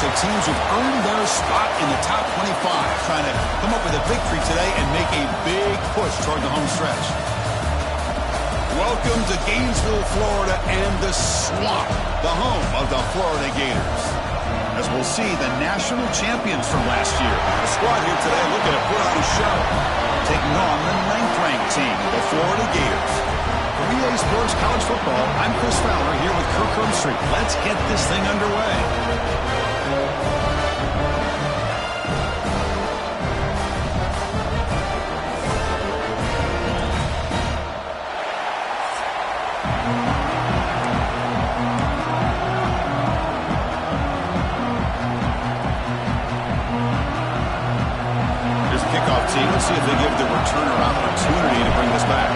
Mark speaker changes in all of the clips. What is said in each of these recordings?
Speaker 1: So teams who've earned their spot in the top 25 trying to come up with a victory today and make a big push toward the home stretch. Welcome to Gainesville, Florida, and the Swamp, the home of the Florida Gators. As we'll see, the national champions from last year. The squad here today looking to put on a show, taking on the 9th-ranked team, the Florida Gators. For Relay Sports College Football, I'm Chris Fowler here with Kirk Herbstreit. Let's get this thing underway. Let's see if they give the returner opportunity to bring this back.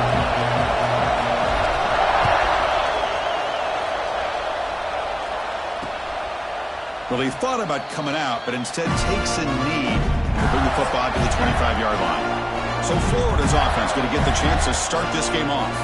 Speaker 1: Well, he thought about coming out, but instead takes a knee to bring the football to the 25-yard line. So Florida's offense going to get the chance to start this game off.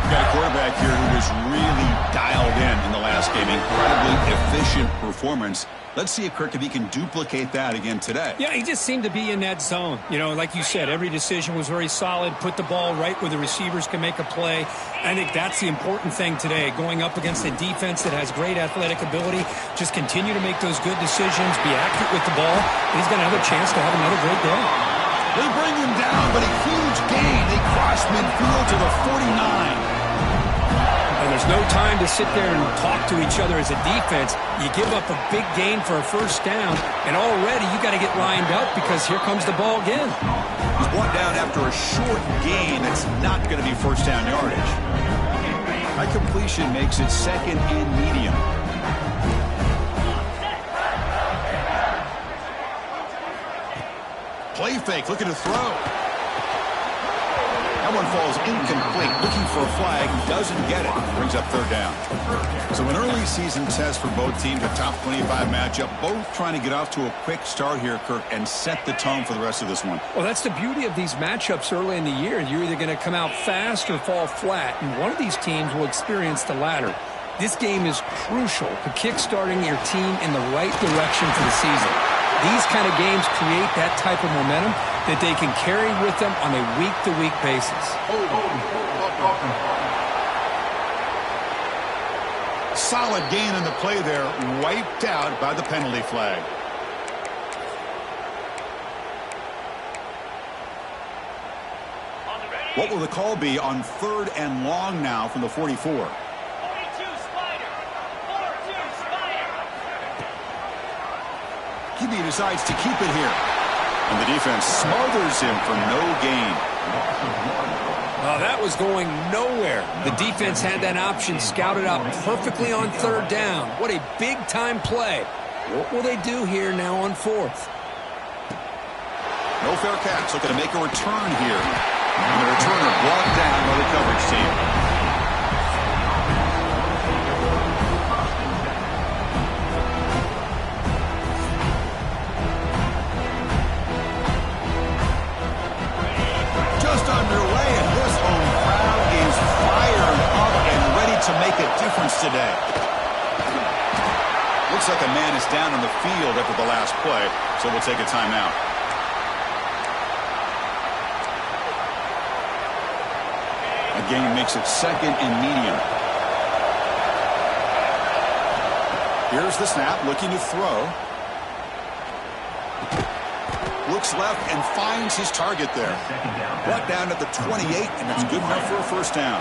Speaker 1: We've got a quarterback here who was really dialed in the last game. Incredibly efficient performance. Let's see if Kirk, if he can duplicate that again today.
Speaker 2: Yeah, he just seemed to be in that zone. You know, like you said, every decision was very solid. Put the ball right where the receivers can make a play. I think that's the important thing today. Going up against a defense that has great athletic ability, just continue to make those good decisions, be accurate with the ball, and he's got another chance to have another great day.
Speaker 1: They bring him down, but a huge gain. They cross midfield to the 49.
Speaker 2: And there's no time to sit there and talk to each other as a defense. You give up a big gain for a first down, and already you got to get lined up because here comes the ball again.
Speaker 1: He's brought down after a short gain. That's not going to be first down yardage. That completion makes it second and medium. Play fake, looking to throw. That one falls incomplete. Looking for a flag, doesn't get it. Brings up third down. So an early season test for both teams, a top 25 matchup. Both trying to get off to a quick start here, Kirk, and set the tone for the rest of this one.
Speaker 2: Well, that's the beauty of these matchups early in the year. You're either going to come out fast or fall flat, and one of these teams will experience the latter. This game is crucial to kick-starting your team in the right direction for the season. These kind of games create that type of momentum that they can carry with them on a week-to-week basis.
Speaker 1: Solid gain in the play there, wiped out by the penalty flag. What will the call be on 3rd and long now from the 44? He decides to keep it here. And the defense smothers him for no gain.
Speaker 2: That was going nowhere. The defense had that option scouted out perfectly on 3rd down. What a big-time play. What will they do here now on 4th?
Speaker 1: No fair catch. Looking to make a return here. And the returner brought down by the coverage team. To make a difference today. Looks like a man is down on the field after the last play, so we'll take a timeout. Again, makes it second and medium. Here's the snap, looking to throw. Looks left and finds his target there. Brought down at the 28, and that's good enough for a first down.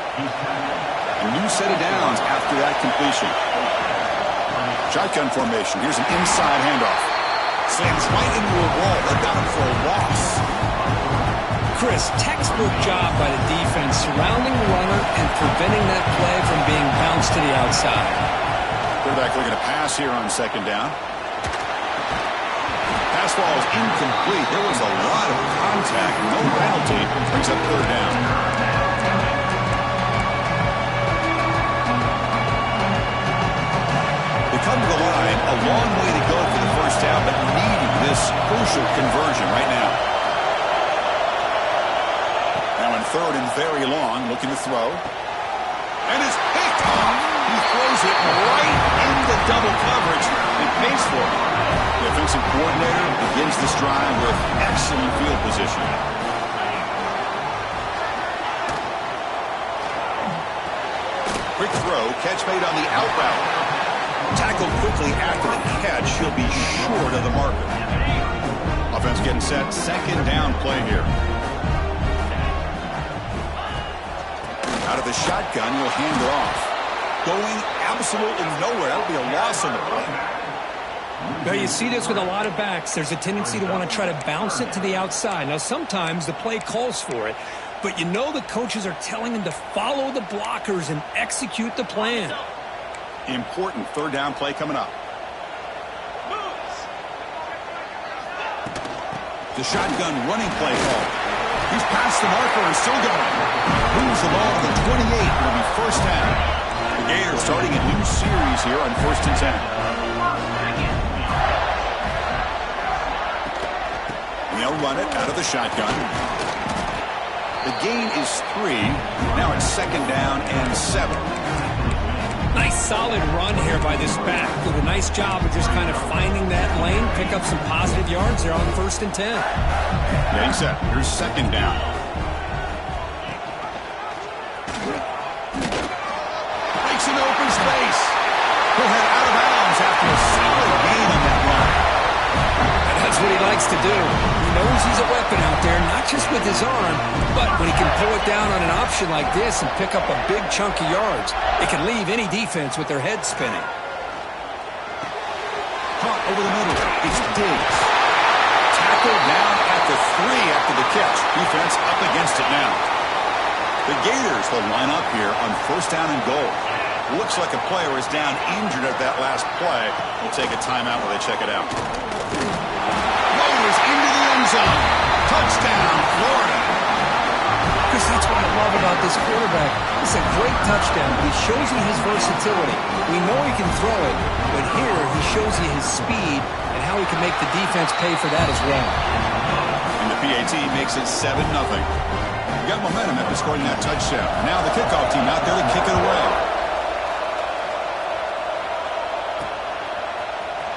Speaker 1: A new set of downs after that completion. Shotgun formation. Here's an inside handoff. Slants right into a wall. They're down for a loss.
Speaker 2: Chris, textbook job by the defense surrounding the runner and preventing that play from being bounced to the outside.
Speaker 1: Quarterback looking to pass here on 2nd down. Pass ball is incomplete. There was a lot of contact. No penalty. Brings up 3rd down. Come to the line, a long way to go for the first down, but needing this crucial conversion right now. Now in 3rd and very long, looking to throw. And it's picked off. He throws it right into double coverage. It may space for him. The offensive coordinator begins this drive with excellent field position. Quick throw, catch made on the out route. Tackled quickly after the catch, he'll be short of the marker. Offense getting set, second down play here. Out of the shotgun, he'll hand it off. Going absolutely nowhere. That'll be a loss on the play.
Speaker 2: Well, you see this with a lot of backs. There's a tendency to want to try to bounce it to the outside. Now, sometimes the play calls for it, but you know the coaches are telling them to follow the blockers and execute the plan.
Speaker 1: Important third down play coming up. The shotgun running play call. He's past the marker and still going. Moves the ball to the 28. It'll be first down. The Gators starting a new series here on 1st and 10. They'll run it out of the shotgun. The gain is 3. Now it's second down and 7.
Speaker 2: Nice solid run here by this back. Did a nice job of just kind of finding that lane, pick up some positive yards there on 1st and 10.
Speaker 1: Getting set. Here's second down. Makes an open space. He'll head out of bounds after a solid gain on that run.
Speaker 2: And that's what he likes to do. He knows he's a weapon out there, not just with his arm, but when he can pull it down on an option like this and pick up a big chunk of yards, it can leave any defense with their head spinning.
Speaker 1: Caught over the middle. It's Diggs. Tackled down at the 3 after the catch. Defense up against it now. The Gators will line up here on 1st down and goal. Looks like a player is down injured at that last play. We'll take a timeout while they check it out. Motors into the end zone. Touchdown, Florida.
Speaker 2: Chris, that's what I love about this quarterback. It's a great touchdown, but he shows you his versatility. We know he can throw it, but here he shows you his speed and how he can make the defense pay for that as well.
Speaker 1: And the PAT makes it 7-0. We got momentum after scoring that touchdown. Now the kickoff team out there to kick it away.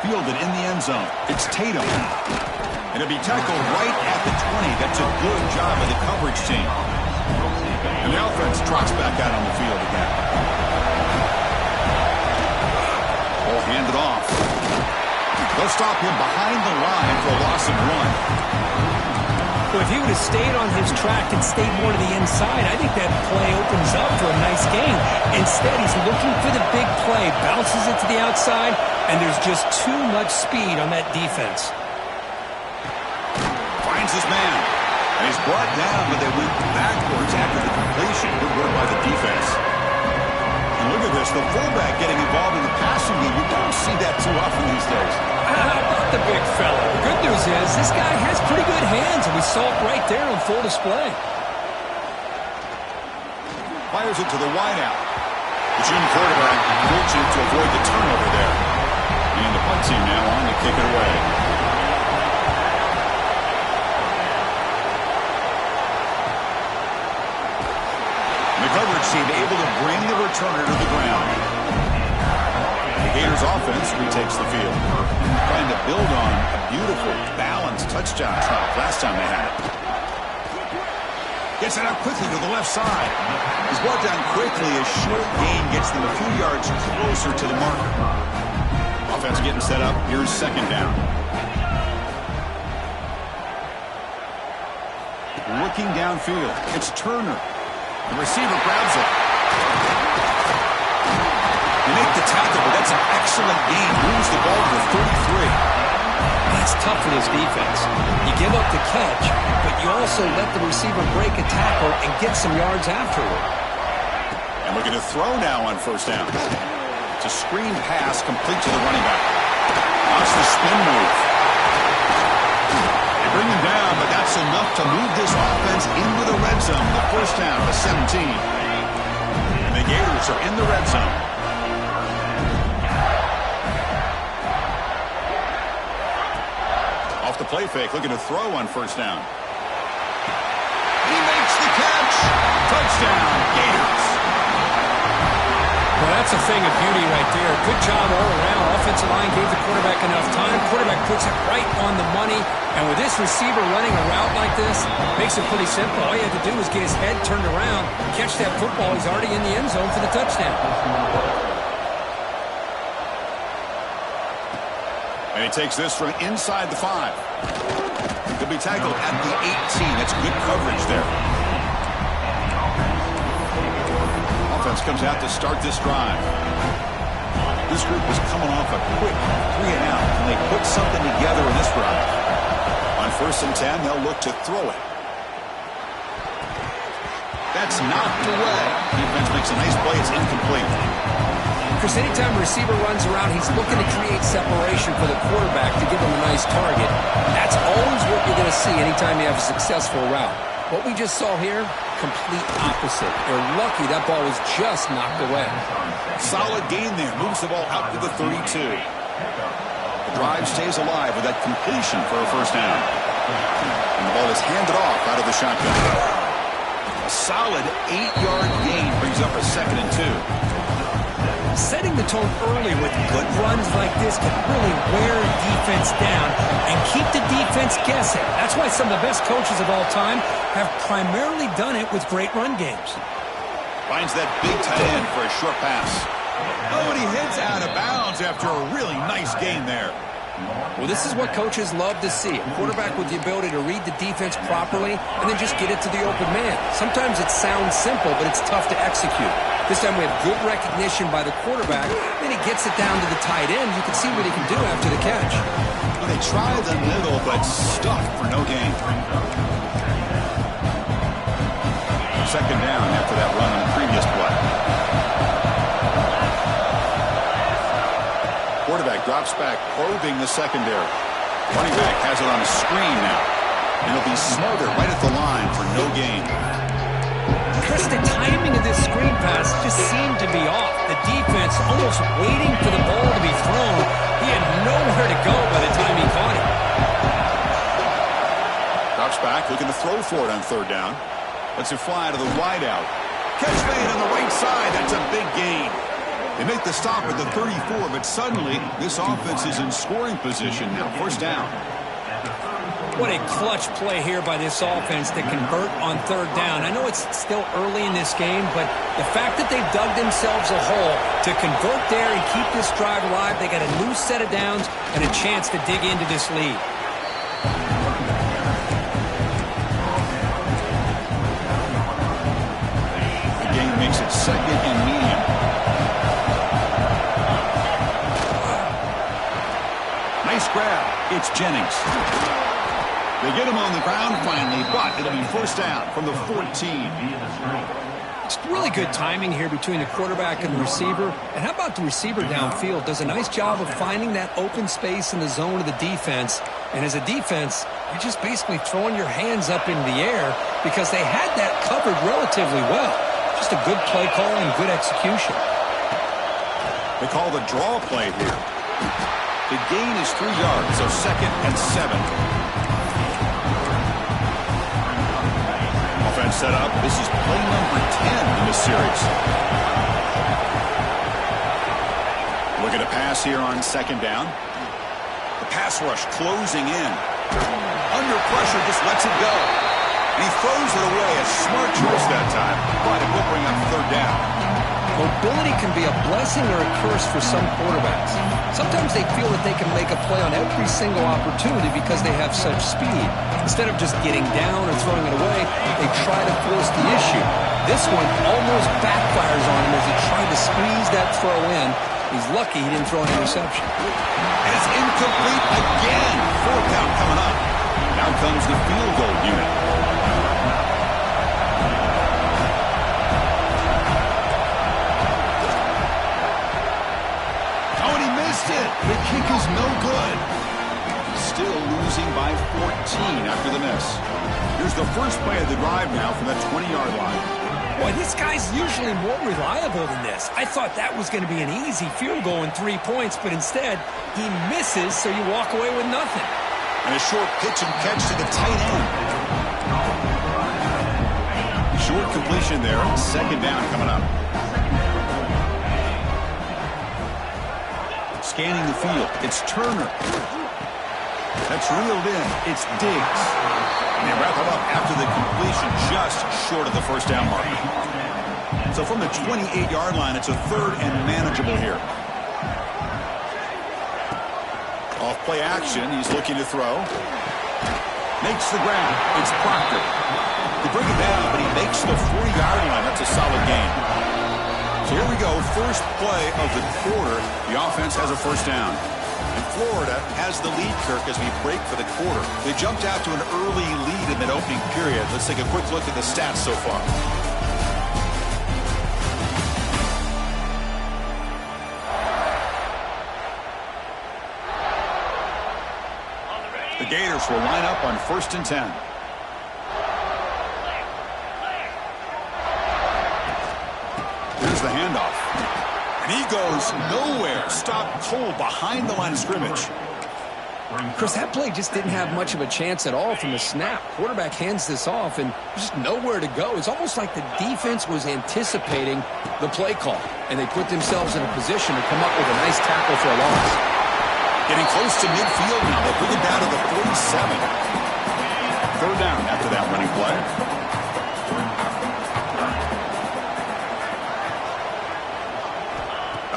Speaker 1: Fielded in the end zone. It's Tatum. And it'll be tackled right at the 20. That's a good job of the coverage team. And the offense trots back out on the field again. Ball handed off. They'll stop him behind the line for a loss of 1.
Speaker 2: Well, if he would have stayed on his track and stayed more to the inside, I think that play opens up for a nice gain. Instead, he's looking for the big play, bounces it to the outside, and there's just too much speed on that defense.
Speaker 1: Finds his man. And he's brought down, but they went backwards after the completion. Good work by the defense. And look at this, the fullback getting involved in the passing game. You don't see that too often these days.
Speaker 2: How about the big fella? The good news is this guy has pretty good hands, and we saw it right there on full display.
Speaker 1: Fires it to the wideout. The junior quarterback fortunate to avoid the turnover there. And the punt team now on to kick it away. The coverage team able to bring the returner to the ground. The Gators offense retakes the field. Trying to build on a beautiful, balanced touchdown drive last time they had it. Gets it out quickly to the left side. He's brought down quickly. A short gain gets them a few yards closer to the marker. Offense getting set up. Here's second down. Looking downfield. It's Turner. The receiver grabs it. They make the tackle, but that's an excellent gain. Moves the ball to the 33.
Speaker 2: That's tough for this defense. You give up the catch, but you also let the receiver break a tackle and get some yards afterward.
Speaker 1: And looking to throw now on 1st down. It's a screen pass complete to the running back. Watch the spin move. They bring him down, but that's enough to move this offense into the red zone. The 1st down to 17. And the Gators are in the red zone. Off the play fake, looking to throw on 1st down. He makes the catch. Touchdown, Gators.
Speaker 2: Well, that's a thing of beauty right there. Good job all around. Offensive line gave the quarterback enough time. Quarterback puts it right on the money. And with this receiver running a route like this, makes it pretty simple. All you had to do was get his head turned around, catch that football. He's already in the end zone for the touchdown.
Speaker 1: And he takes this from inside the 5. Could be tackled at the 18. That's good coverage there. Offense comes out to start this drive. This group was coming off a quick 3-and-out, and they put something together in this drive. On 1st and 10, they'll look to throw it. That's knocked away. Defense makes a nice play. It's incomplete.
Speaker 2: Chris, anytime a receiver runs around, he's looking to create separation for the quarterback to give him a nice target. That's always what you're going to see anytime you have a successful route. What we just saw here, complete opposite. They're lucky that ball was just knocked away.
Speaker 1: Solid gain there. Moves the ball out to the 32. The drive stays alive with that completion for a first down. And the ball is handed off out of the shotgun. A solid 8-yard gain brings up a 2nd and 2.
Speaker 2: Setting the tone early with good runs like this can really wear a defense down and keep the defense guessing. That's why some of the best coaches of all time have primarily done it with great run games.
Speaker 1: Finds that big tight end for a short pass. Oh, and he heads out of bounds after a really nice gain there.
Speaker 2: Well, this is what coaches love to see. A quarterback with the ability to read the defense properly and then just get it to the open man. Sometimes it sounds simple, but it's tough to execute. This time we have good recognition by the quarterback. Then he gets it down to the tight end. You can see what he can do after the catch.
Speaker 1: Well, they try the middle, but stuffed for no gain. 2nd down after that run on the previous play. Quarterback drops back, probing the secondary. Running back has it on a screen now. And he'll be smothered right at the line for no gain.
Speaker 2: Chris, the timing of this screen pass just seemed to be off. The defense almost waiting for the ball to be thrown. He had nowhere to go by the time he caught it.
Speaker 1: Drops back, looking to throw for it on 3rd down. Lets it fly to the wide out. Catch made on the right side. That's a big gain. They make the stop at the 34, but suddenly this offense is in scoring position now. 1st down.
Speaker 2: What a clutch play here by this offense to convert on 3rd down. I know it's still early in this game, but the fact that they've dug themselves a hole to convert there and keep this drive alive, they got a new set of downs and a chance to dig into this lead.
Speaker 1: The game makes it 2nd and medium. Nice grab. It's Jennings. They get him on the ground finally, but it'll be 1st down from the 14.
Speaker 2: It's really good timing here between the quarterback and the receiver. And how about the receiver downfield? Does a nice job of finding that open space in the zone of the defense. And as a defense, you're just basically throwing your hands up in the air because they had that covered relatively well. Just a good play call and good execution.
Speaker 1: They call the draw play here. The gain is 3 yards, so 2nd and 7. Offense set up. This is play number 10 in this series. Looking to pass here on 2nd down. The pass rush closing in. Under pressure, just lets it go. And he throws it away. A smart choice that time, but it will bring up 3rd down.
Speaker 2: Mobility can be a blessing or a curse for some quarterbacks. Sometimes they feel that they can make a play on every single opportunity because they have such speed. Instead of just getting down or throwing it away, they try to force the issue. This one almost backfires on him as he tried to squeeze that throw in. He's lucky he didn't throw an interception.
Speaker 1: And it's incomplete again. 4th down coming up. Now comes the field goal unit. The kick is no good. Still losing by 14 after the miss. Here's the first play of the drive now from that 20-yard line.
Speaker 2: Boy, this guy's usually more reliable than this. I thought that was going to be an easy field goal and 3 points, but instead, he misses, so you walk away with nothing.
Speaker 1: And a short pitch and catch to the tight end. Short completion there. 2nd down coming up. scanning the field. It's Turner. That's reeled in. It's Diggs. And they wrap it up after the completion just short of the first down mark. So from the 28-yard line, it's a third and manageable here. Off play action, he's looking to throw. Makes the grab. It's Proctor. They bring it down, but he makes the 40-yard line. That's a solid gain. So here we go, first play of the quarter. The offense has a first down. And Florida has the lead, Kirk, as we break for the quarter. They jumped out to an early lead in that opening period. Let's take a quick look at the stats so far. The Gators will line up on 1st and 10. Here's the handoff. And he goes nowhere. Stopped cold behind the line of scrimmage.
Speaker 2: Chris, that play just didn't have much of a chance at all from the snap. Quarterback hands this off, and there's just nowhere to go. It's almost like the defense was anticipating the play call, and they put themselves in a position to come up with a nice tackle for a loss.
Speaker 1: Getting close to midfield now. They bring it down to the 47. Third down after that running play.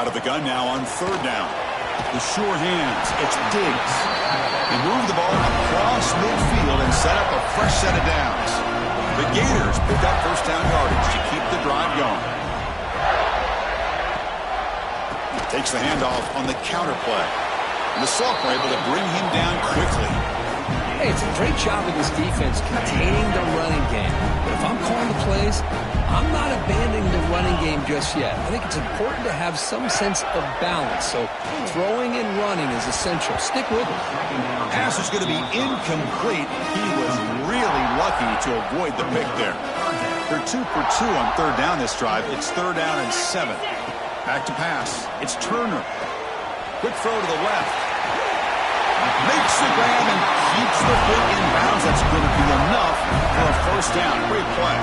Speaker 1: Out of the gun now on third down. The sure hands. It's Diggs. They move the ball across midfield and set up a fresh set of downs. The Gators pick up first down yardage to keep the drive going. Takes the handoff on the counter play. And the Salk were able to bring him down quickly.
Speaker 2: Hey, it's a great job of this defense containing the running game. But if I'm calling the plays, I'm not abandoning the running game just yet. I think it's important to have some sense of balance. So throwing and running is essential. Stick with it.
Speaker 1: Pass is going to be incomplete. He was really lucky to avoid the pick there. They're 2 for 2 on third down this drive. It's third down and 7. Back to pass. It's Turner. Quick throw to the left. Makes the grab and keeps the foot in bounds. That's going to be enough for a first down. Great play.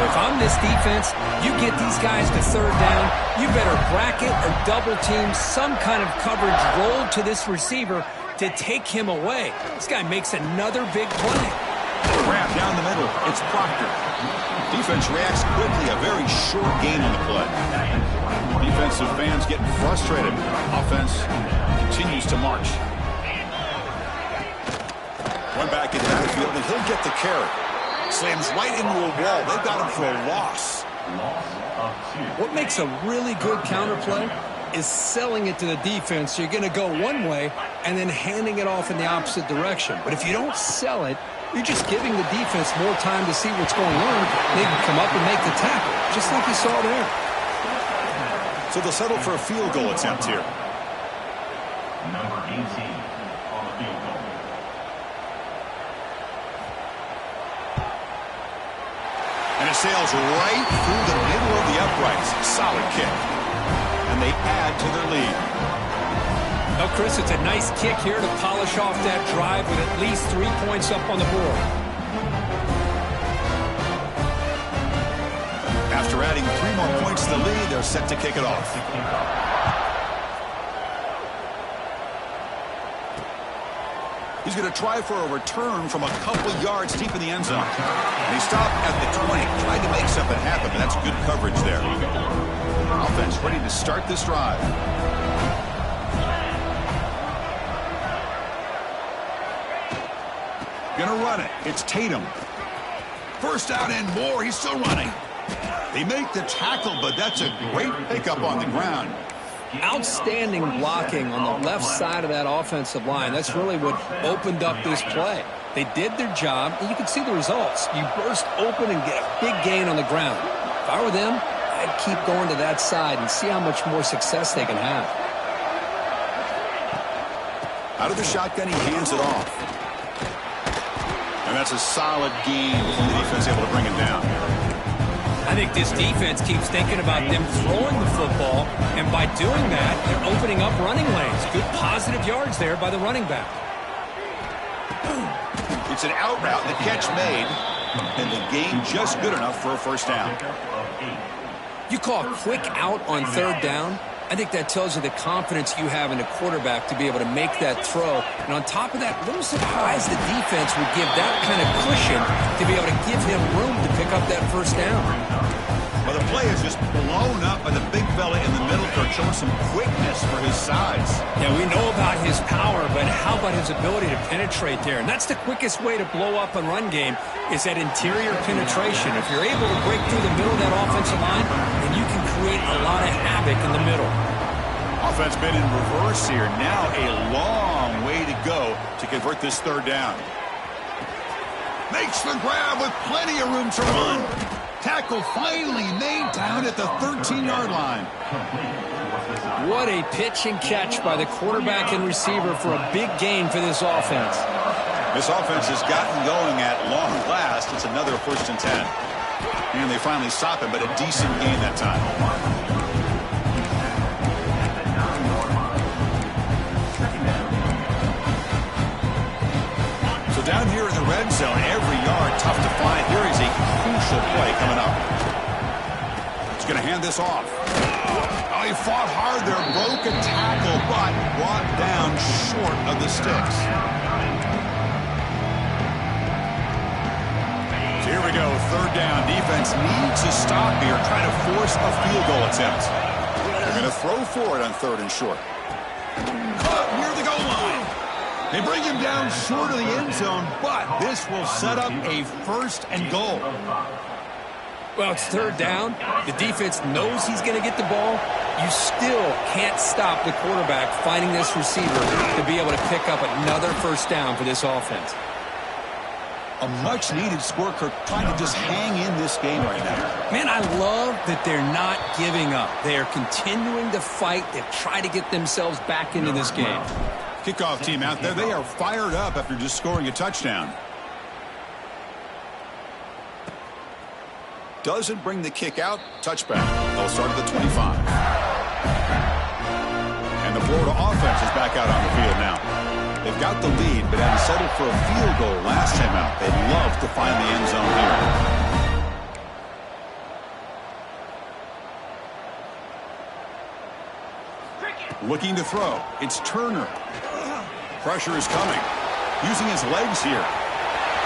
Speaker 2: If I'm this defense, you get these guys to third down, you better bracket or double team some kind of coverage roll to this receiver to take him away. This guy makes another big play.
Speaker 1: Grab down the middle. It's Proctor. Defense reacts quickly. A very short gain on the play. Defensive fans getting frustrated. Offense continues to march. One back into the field, and he'll get the carry. Slams right into a wall. They've got him for a loss.
Speaker 2: What makes a really good counter play is selling it to the defense. So you're going to go one way and then handing it off in the opposite direction. But if you don't sell it, you're just giving the defense more time to see what's going on. They can come up and make the tackle, just like you saw there.
Speaker 1: So they'll settle for a field goal attempt here.
Speaker 3: Number 18 on the field goal.
Speaker 1: And it sails right through the middle of the uprights. Solid kick. And they add to their lead.
Speaker 2: Well, Chris, it's a nice kick here to polish off that drive with at least 3 points up on the board.
Speaker 1: After adding 3 more points to the lead, they're set to kick it off. He's going to try for a return from a couple yards deep in the end zone. And he stopped at the 20, tried to make something happen, but that's good coverage there. Offense ready to start this drive. Gonna run it. It's Tatum. First out and more. He's still running. They make the tackle, but that's a great pickup on the ground.
Speaker 2: Outstanding blocking on the left side of that offensive line. That's really what opened up this play. They did their job, and you can see the results. You burst open and get a big gain on the ground. If I were them, I'd keep going to that side and see how much more success they can have.
Speaker 1: Out of the shotgun, he hands it off. And that's a solid gain from the defense able to bring it down.
Speaker 2: I think this defense keeps thinking about them throwing the football, and by doing that, they're opening up running lanes. Good positive yards there by the running back.
Speaker 1: It's an out route, the catch made, and the gain just good enough for a first down.
Speaker 2: You call a quick out on third down, I think that tells you the confidence you have in a quarterback to be able to make that throw. And on top of that, a little surprised the defense would give that kind of cushion to be able to give him room to pick up that first down.
Speaker 1: Well, the play is just blown up by the big fella in the middle, Kirk, showing some quickness for his size.
Speaker 2: Yeah, we know about his power, but how about his ability to penetrate there? And that's the quickest way to blow up a run game is that interior penetration. If you're able to break through the middle of that offensive line, then you can create a lot of havoc in the middle.
Speaker 1: Offense been in reverse here. Now a long way to go to convert this third down. Makes the grab with plenty of room to run. Tackle finally made down at the 13-yard line.
Speaker 2: What a pitch and catch by the quarterback and receiver for a big gain for this offense.
Speaker 1: This offense has gotten going at long last. It's another 1st and 10. And they finally stop it, but a decent gain that time. So down here in the red zone, every yard tough to find. Here is a crucial play coming up. He's going to hand this off. Oh, he fought hard there, broke a tackle, but brought down short of the sticks. So here we go, third down. Defense needs to stop here, try to force a field goal attempt. They're going to throw for it on 3rd and short. Caught near the goal line. They bring him down short of the end zone, but this will set up a 1st and goal.
Speaker 2: Well, it's 3rd down. The defense knows he's going to get the ball. You still can't stop the quarterback finding this receiver to be able to pick up another 1st down for this offense.
Speaker 1: A much-needed score, Kirk, trying to just hang in this game right now.
Speaker 2: Man, I love that they're not giving up. They are continuing to fight to try to get themselves back into this game.
Speaker 1: Kickoff team out there, they are fired up after just scoring a touchdown. Doesn't bring the kick out. Touchback. They'll start at the 25. And the Florida offense is back out on the field now. They've got the lead, but had to settle for a field goal last time out. They'd love to find the end zone here. Looking to throw. It's Turner. Pressure is coming. Using his legs here.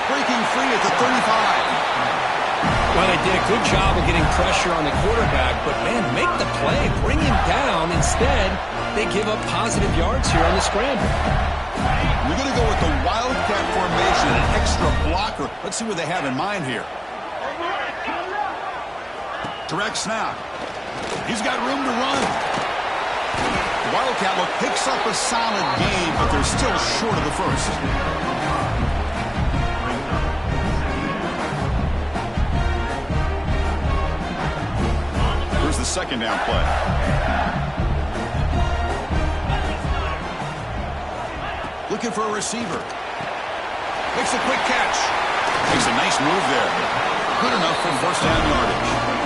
Speaker 1: Breaking free at the 35.
Speaker 2: Well, they did a good job of getting pressure on the quarterback, but, man, make the play. Bring him down. Instead, they give up positive yards here on the scramble.
Speaker 1: We're going to go with the Wildcat formation, an extra blocker. Let's see what they have in mind here. Direct snap. He's got room to run. The Wildcat look picks up a solid gain, but they're still short of the 1st. Here's the 2nd down play. Looking for a receiver. Makes a quick catch. Makes a nice move there. Good enough for 1st down yardage.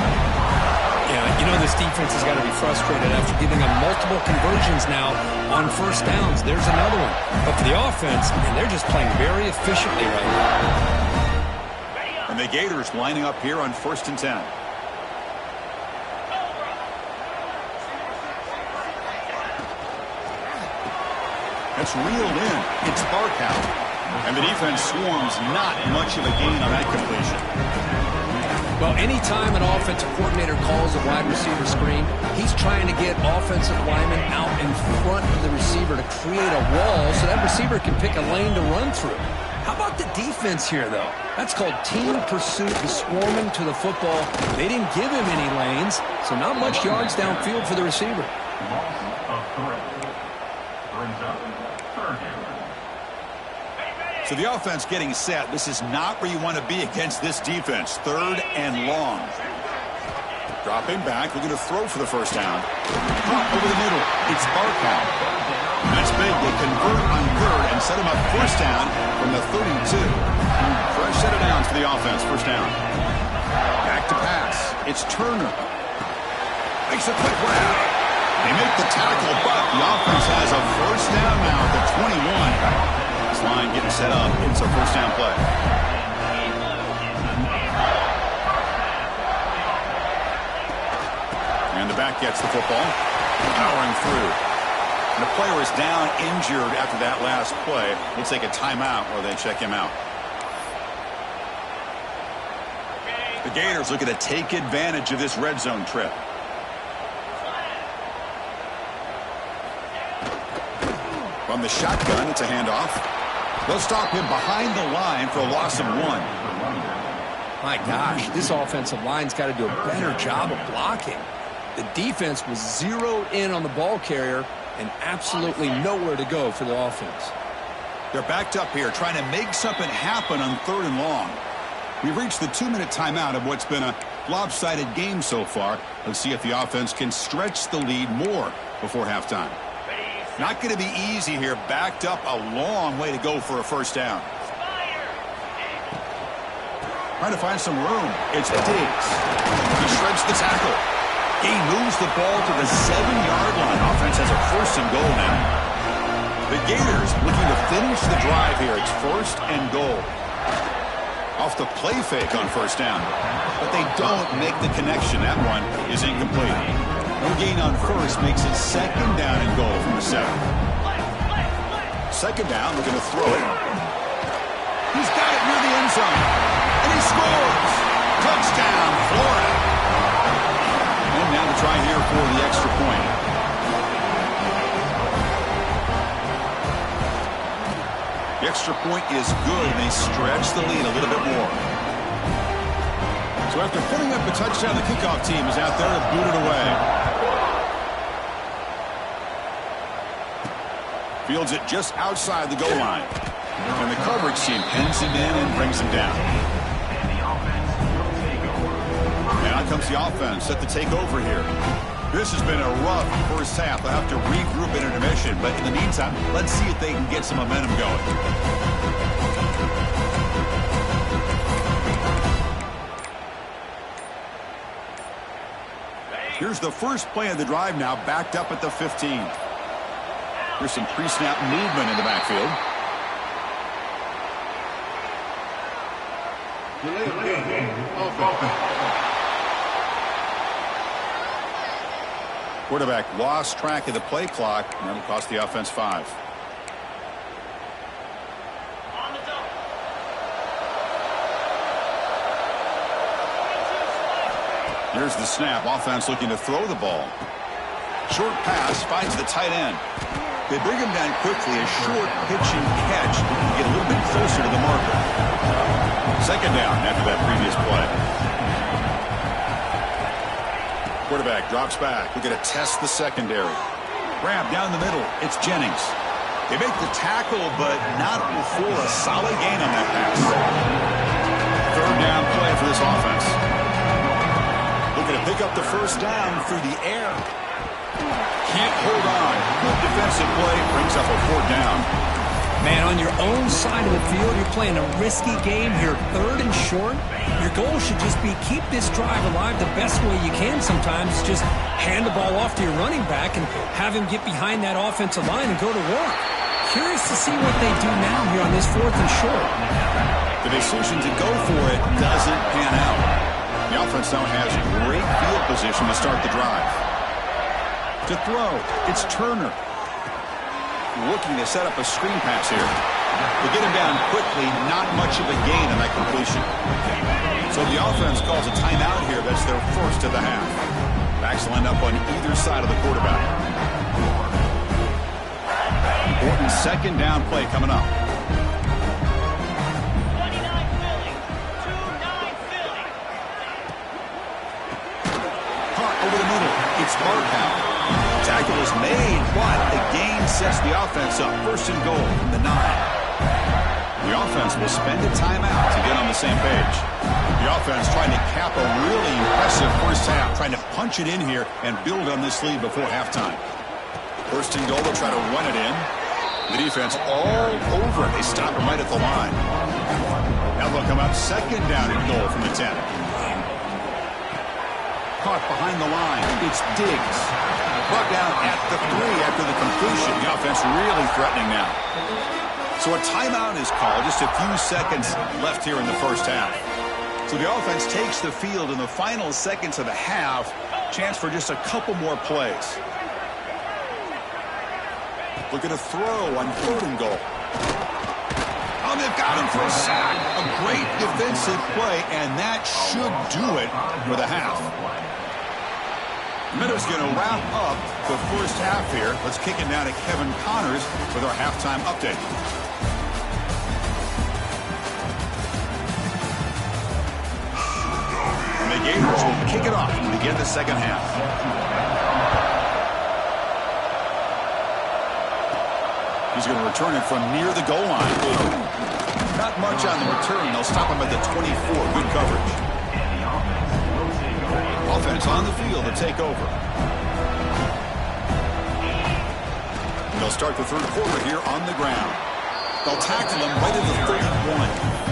Speaker 2: Yeah, you know this defense has got to be frustrated after giving them multiple conversions now on 1st downs. There's another one. But for the offense, man, they're just playing very efficiently right now.
Speaker 1: And the Gators lining up here on 1st and 10. That's reeled in. It's Barkow. And the defense swarms not much of a gain on that completion.
Speaker 2: Well, anytime an offensive coordinator calls a wide receiver screen, he's trying to get offensive linemen out in front of the receiver to create a wall so that receiver can pick a lane to run through. How about the defense here, though? That's called team pursuit and swarming to the football. They didn't give him any lanes, so not much yards downfield for the receiver.
Speaker 1: So the offense getting set. This is not where you want to be against this defense. 3rd and long. Dropping back, looking to throw for the 1st down. Drop over the middle. It's Barkow. That's big. They convert on 3rd and set him up 1st down from the 32. Fresh set of downs for the offense. 1st down. Back to pass. It's Turner. Makes a quick grab. They make the tackle, but the offense has a 1st down now at the 21. This line getting set up. It's a 1st down play. And the back quarterback gets the football, powering through. And the player is down injured after that last play. We'll take a timeout while they check him out. The Gators looking to take advantage of this red zone trip. From the shotgun, it's a handoff. They'll stop him behind the line for a loss of 1.
Speaker 2: My gosh, this offensive line's got to do a better job of blocking. The defense was zeroed in on the ball carrier and absolutely nowhere to go for the offense.
Speaker 1: They're backed up here trying to make something happen on 3rd and long. We've reached the 2-minute timeout of what's been a lopsided game so far. Let's see if the offense can stretch the lead more before halftime. Not going to be easy here. Backed up a long way to go for a first down. Trying to find some room. It's Diggs. He shreds the tackle. He moves the ball to the 7-yard line. Offense has a 1st and goal now. The Gators looking to finish the drive here. It's 1st and goal. Off the play fake on 1st down. But they don't make the connection. That one is incomplete. No gain on 1st makes it 2nd down and goal from the 7. 2nd down, looking to throw it. He's got it near the end zone. And he scores. Touchdown, Florida. And now to try here for the extra point. The extra point is good, and they stretch the lead a little bit more. So after putting up a touchdown, the kickoff team is out there to boot it away. Fields it just outside the goal line. And the coverage team pens him in and brings him down. And out comes the offense set to take over here. This has been a rough first half. They'll have to regroup in intermission. But in the meantime, let's see if they can get some momentum going. Here's the first play of the drive now, backed up at the 15. There's some pre-snap movement in the backfield. Quarterback lost track of the play clock, and that'll cost the offense 5. Here's the snap. Offense looking to throw the ball. Short pass finds the tight end. They bring him down quickly. A short pitch and catch to get a little bit closer to the marker. 2nd down after that previous play. Quarterback drops back. We're going to test the secondary. Grab down the middle. It's Jennings. They make the tackle, but not before a solid gain on that pass. 3rd down play for this offense. Looking to pick up the 1st down through the air. Can't hold on. Good defensive play. Brings up a 4th down.
Speaker 2: Man, on your own side of the field, you're playing a risky game here, 3rd and short. Your goal should just be keep this drive alive the best way you can sometimes. Just hand the ball off to your running back and have him get behind that offensive line and go to work. Curious to see what they do now here on this 4th and short.
Speaker 1: The decision to go for it doesn't pan out. The offense now has great field position to start the drive. To throw, it's Turner. Looking to set up a screen pass here. To get him down quickly, not much of a gain on that completion. So the offense calls a timeout here. That's their 1st of the half. Backs will end up on either side of the quarterback. Important 2nd down play coming up. Hart over the middle. It's Barkow. Tackle is made, but the gain sets the offense up. 1st and goal from the 9. The offense will spend a timeout to get on the same page. The offense trying to cap a really impressive first half, trying to punch it in here and build on this lead before halftime. 1st and goal, they'll try to run it in. The defense all over it. They stop him right at the line. Now they'll come out 2nd down and goal from the 10. Caught behind the line. It's Diggs. Brought down at the 3 after the completion. The offense really threatening now. So a timeout is called. Just a few seconds left here in the first half. So the offense takes the field in the final seconds of the half. Chance for just a couple more plays. Looking to throw on 3rd and goal. Oh, they've got him for a sack. A great defensive play, and that should do it for the half. Minutes going to wrap up the first half here. Let's kick it down to Kevin Connors with our halftime update. And the Gators will kick it off and begin the second half. He's going to return it from near the goal line. Not much on the return. They'll stop him at the 24. Good coverage. Offense on the field to take over. They'll start the third quarter here on the ground. They'll tackle him right at the 31.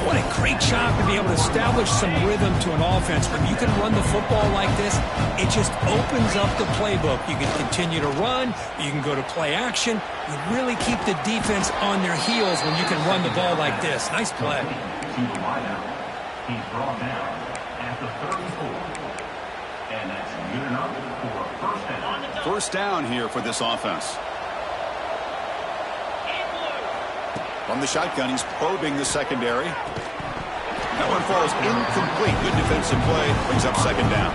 Speaker 2: What a great job to be able to establish some rhythm to an offense. When you can run the football like this, it just opens up the playbook. You can continue to run. You can go to play action. You really keep the defense on their heels when you can run the ball like this. Nice play.
Speaker 3: He's brought down at the 34. And that's good enough for a first down.
Speaker 1: First down here for this offense. From the shotgun, he's probing the secondary. That one falls incomplete. Good defensive play. Brings up second down.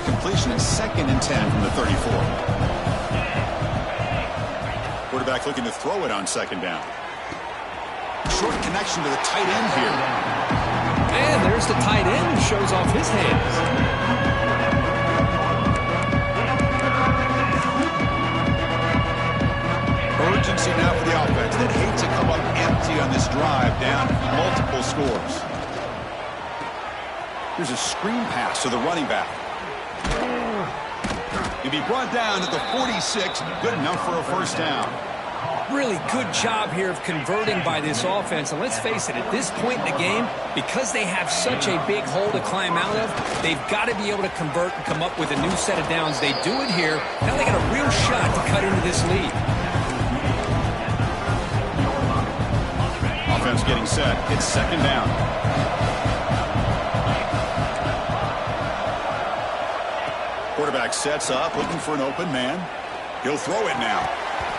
Speaker 1: Completion is 2nd and 10 from the 34. Quarterback looking to throw it on second down. Short connection to the tight end here.
Speaker 2: And there's the tight end who shows off his hands.
Speaker 1: Urgency now for the offense that hates to come up empty on this drive, down multiple scores. Here's a screen pass to the running back. He'll be brought down at the 46. Good enough for a first down.
Speaker 2: Really good job here of converting by this offense. And let's face it, at this point in the game, because they have such a big hole to climb out of, they've got to be able to convert and come up with a new set of downs. They do it here. Now they got a real shot to cut into this lead.
Speaker 1: Offense getting set. It's second down. Quarterback sets up, looking for an open man. He'll throw it now.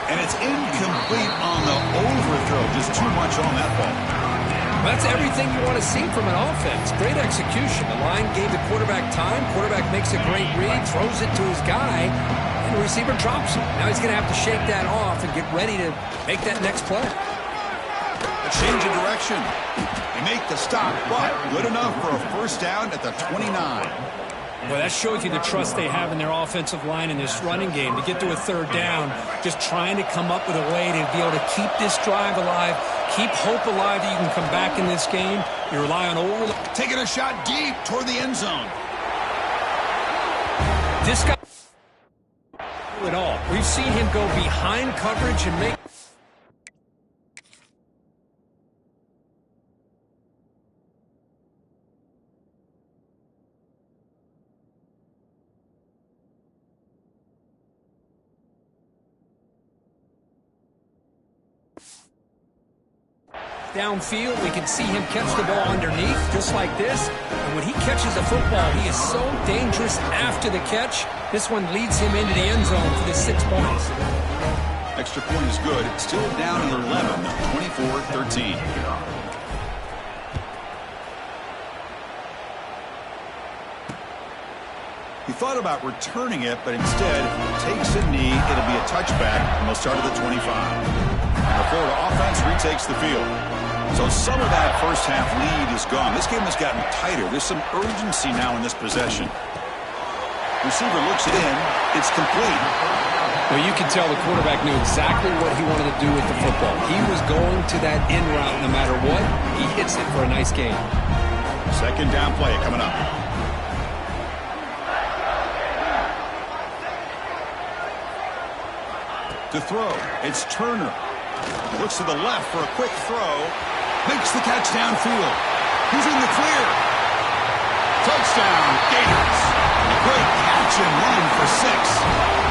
Speaker 1: And it's incomplete on the overthrow. Just too much on that ball.
Speaker 2: That's everything you want to see from an offense. Great execution. The line gave the quarterback time. Quarterback makes a great read, throws it to his guy, and the receiver drops it. Now he's going to have to shake that off and get ready to make that next play.
Speaker 1: A change of direction. They make the stop, but good enough for a first down at the 29.
Speaker 2: Well, that shows you the trust they have in their offensive line in this running game. To get to a third down, just trying to come up with a way to be able to keep this drive alive, keep hope alive that you can come back in this game. You rely on
Speaker 1: taking a shot deep toward the end zone.
Speaker 2: This guy at all. We've seen him go behind coverage and make downfield. We can see him catch the ball underneath just like this. And when he catches the football, he is so dangerous after the catch. This one leads him into the end zone for the 6 points.
Speaker 1: Extra point is good. It's still down at 11, 24-13. He thought about returning it, but instead takes a knee. It'll be a touchback, and they'll start at the 25. And the Florida offense retakes the field. So some of that first half lead is gone. This game has gotten tighter. There's some urgency now in this possession. Receiver looks it in. It's complete.
Speaker 2: Well, you can tell the quarterback knew exactly what he wanted to do with the football. He was going to that in route no matter what. He hits it for a nice gain.
Speaker 1: Second down play coming up. To throw, it's Turner. Looks to the left for a quick throw. Makes the catch downfield. He's in the clear. Touchdown, Gators. A great catch and run for 6.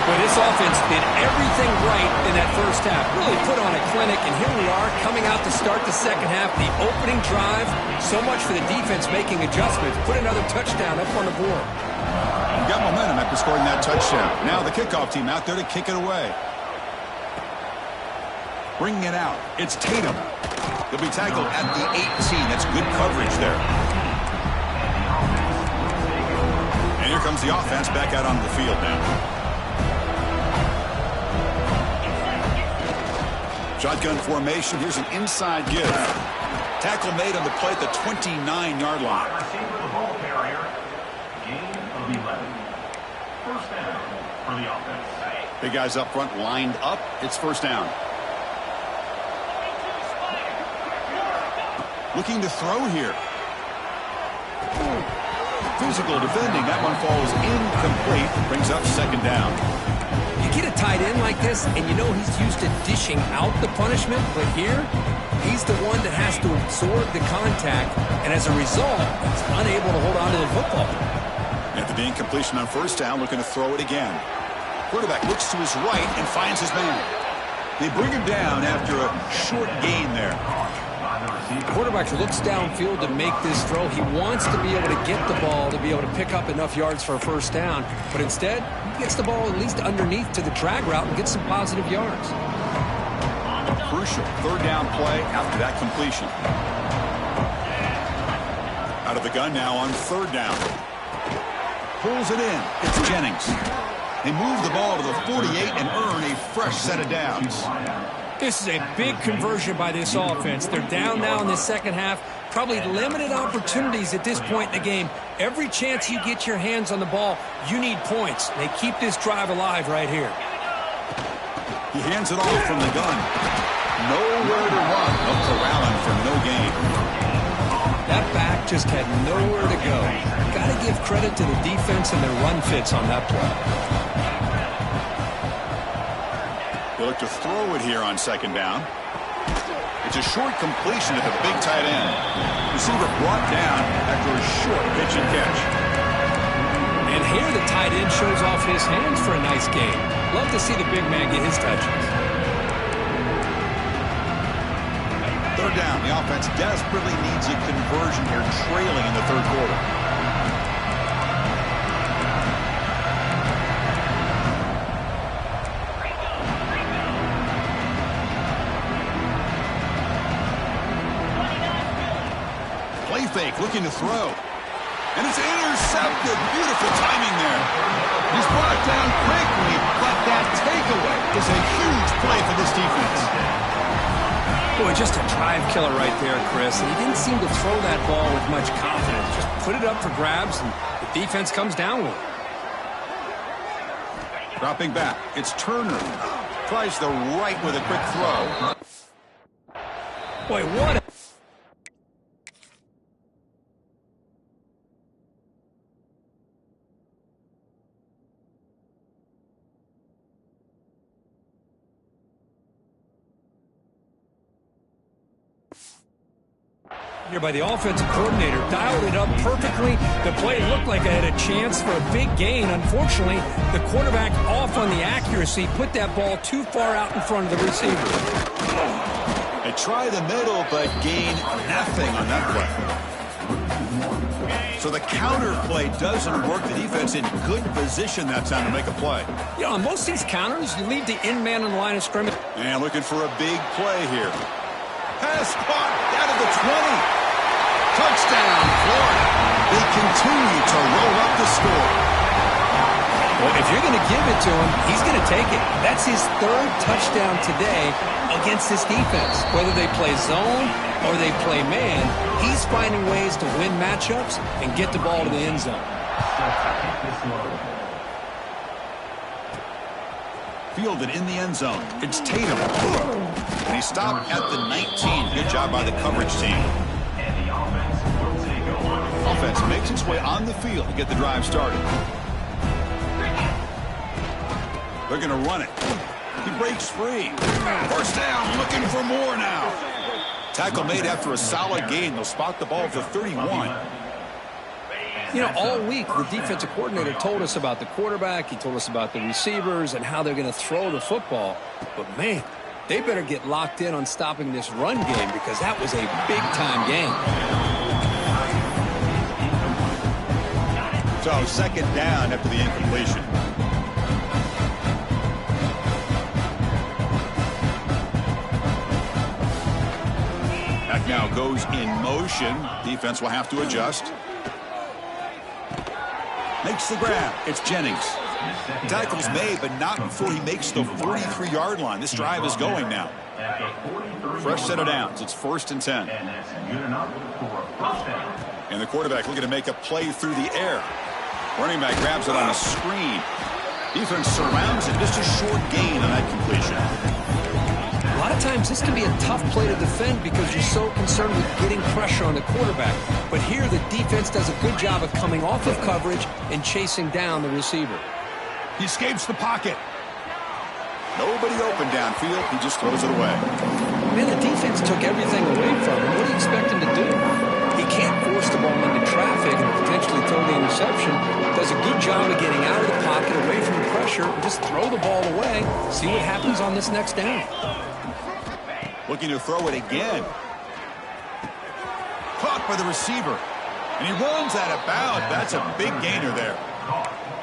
Speaker 2: Well, this offense did everything right in that first half. Really put on a clinic, and here we are coming out to start the second half. The opening drive, so much for the defense making adjustments. Put another touchdown up on the board.
Speaker 1: Got momentum after scoring that touchdown. Now the kickoff team out there to kick it away. Bringing it out, it's Tatum. He'll be tackled at the 18. That's good coverage there. And here comes the offense back out onto the field now. Shotgun formation. Here's an inside give. Tackle made on the play at the 29-yard line.
Speaker 3: Receiver the ball carrier. Gain of 11. First down for the offense.
Speaker 1: Big guys up front lined up. It's first down. Looking to throw here. Physical defending. That one falls incomplete. Brings up second down.
Speaker 2: You get a tight end like this, and you know he's used to dishing out the punishment, but here, he's the one that has to absorb the contact, and as a result, he's unable to hold on to the football.
Speaker 1: After the incompletion on first down, looking to throw it again. Quarterback looks to his right and finds his man. They bring him down after a short gain there.
Speaker 2: Quarterback looks downfield to make this throw. He wants to be able to get the ball to be able to pick up enough yards for a first down, but instead, he gets the ball at least underneath to the drag route and gets some positive yards.
Speaker 1: Crucial third down play after that completion. Out of the gun now on third down. Pulls it in. It's Jennings. They move the ball to the 48 and earn a fresh set of downs.
Speaker 2: This is a big conversion by this offense. They're down now in the second half. Probably limited opportunities at this point in the game. Every chance you get your hands on the ball, you need points. They keep this drive alive right here.
Speaker 1: He hands it off from the gun. Nowhere to run. Up to Allen for no gain.
Speaker 2: That back just had nowhere to go. Got to give credit to the defense and their run fits on that play.
Speaker 1: They look to throw it here on second down. It's a short completion to the big tight end. Receiver brought down after a short pitch and catch.
Speaker 2: And here the tight end shows off his hands for a nice game. Love to see the big man get his touches.
Speaker 1: Third down. The offense desperately needs a conversion here, trailing in the third quarter. Fake, looking to throw. And it's intercepted. Beautiful timing there. He's brought down quickly, but that takeaway is a huge play for this defense.
Speaker 2: Boy, just a drive killer right there, Chris. And he didn't seem to throw that ball with much confidence. Just put it up for grabs, and the defense comes down with it.
Speaker 1: Dropping back, it's Turner. Tries the right with a quick throw.
Speaker 2: Boy, what a... here by the offensive coordinator, dialed it up perfectly. The play looked like it had a chance for a big gain. Unfortunately, the quarterback off on the accuracy, put that ball too far out in front of the receiver.
Speaker 1: They try the middle, but gain nothing on that play. So the counter play doesn't work. The defense in good position that time to make a play.
Speaker 2: You know, on most of these counters, you leave the in man on the line of scrimmage.
Speaker 1: And looking for a big play here. Pass caught out of the 20. Touchdown, Florida. They continue to roll up the score.
Speaker 2: Well, if you're going to give it to him, he's going to take it. That's his third touchdown today against this defense. Whether they play zone or they play man, he's finding ways to win matchups and get the ball to the end zone.
Speaker 1: Fielded in the end zone. It's Tatum. And he stopped at the 19. Good job by the coverage team.
Speaker 3: And the offense will
Speaker 1: offense makes its way on the field to get the drive started. They're going to run it. He breaks free. First down, looking for more now. Tackle made after a solid gain. They'll spot the ball for 31.
Speaker 2: You know, all week, the defensive coordinator told us about the quarterback. He told us about the receivers and how they're going to throw the football. But, man, they better get locked in on stopping this run game because that was a big-time game.
Speaker 1: So, second down after the incompletion. That now goes in motion. Defense will have to adjust. Makes the grab. It's Jennings. Tackle's made, but not before he makes the 43-yard line. This drive is going now. Fresh set of downs. It's 1st and 10. And the quarterback looking to make a play through the air. Running back grabs it on a screen. Defense surrounds it. Just a short gain on that completion.
Speaker 2: A lot of times this can be a tough play to defend because you're so concerned with getting pressure on the quarterback. But here the defense does a good job of coming off of coverage and chasing down the receiver.
Speaker 1: He escapes the pocket. Nobody open downfield. He just throws it away.
Speaker 2: Man, the defense took everything away from him. What do you expect him to do? He can't force the ball into traffic and potentially throw the interception. Does a good job of getting out of the pocket, away from the pressure, and just throw the ball away. See what happens on this next down.
Speaker 1: Looking to throw it again. Caught by the receiver. And he runs out of bounds. That's a big gainer there.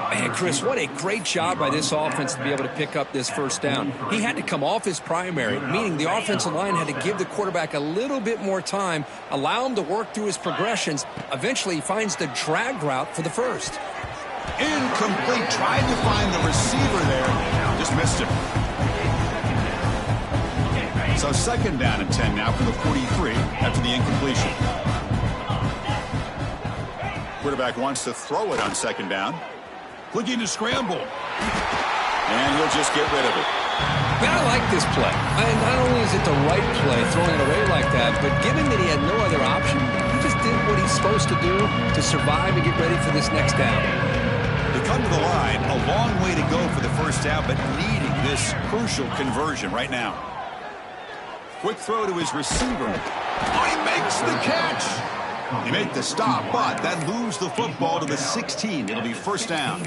Speaker 2: Man, Chris, what a great job by this offense to be able to pick up this first down. He had to come off his primary, meaning the offensive line had to give the quarterback a little bit more time, allow him to work through his progressions. Eventually, he finds the drag route for the first.
Speaker 1: Incomplete. Tried to find the receiver there. Just missed him. So second down and 10 now for the 43 after the incompletion. Quarterback wants to throw it on second down. Looking to scramble. And he'll just get rid of it.
Speaker 2: Man, I like this play. And not only is it the right play, throwing it away like that, but given that he had no other option, he just did what he's supposed to do to survive and get ready for this next down.
Speaker 1: They come to the line, a long way to go for the first down, but needing this crucial conversion right now. Quick throw to his receiver. Oh, he makes the catch. He made the stop, but that moves the football to the 16. It'll be first down.